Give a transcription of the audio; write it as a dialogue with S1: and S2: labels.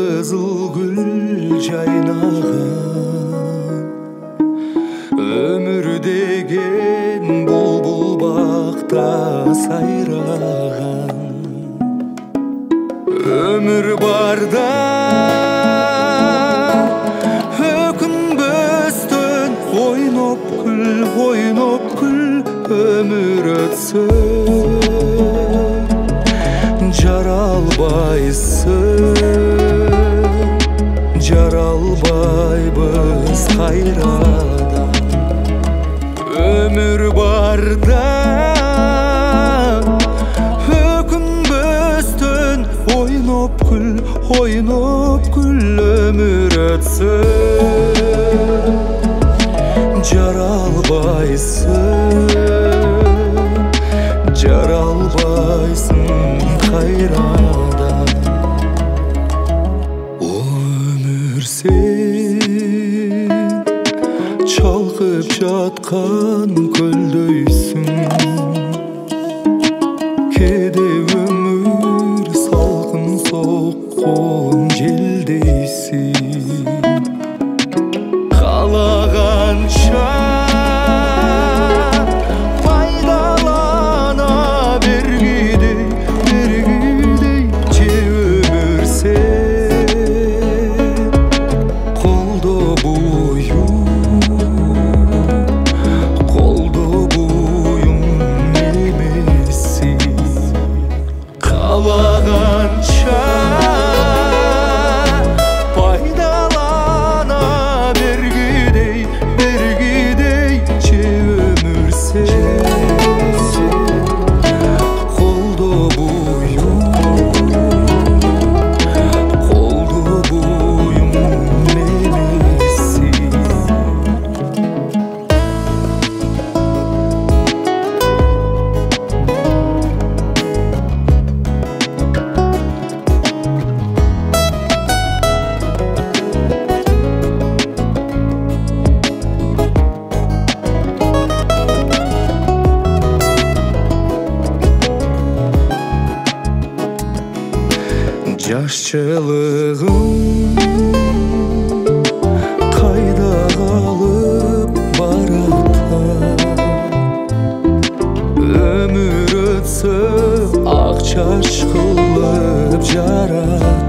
S1: кызыл гүл жайнаган, өмүр деген булбул бакта сайраган. Өмүр барда өкүнбөстөн ойноп күл, өмүр өтсө жаралбайбыз кайрадан. Өмүр барда өкүнбөстөн ойноп күл, өмүр өтсө жаралбайсың кайрадан. Өмүр сен чалкып жаткан көлдөйсүң, кээде өмүр салкын соккон желдейсиң. Каалаганча пайдалана бергидей, же өмүр сен колдо буюм эмессиң. Каалаганча пайдалана бергидей, же өмүр сен колдо буюм эмессиң. Жашчылыгым кайда калып баратат, өмүр өтсө ак чач кылып жарат.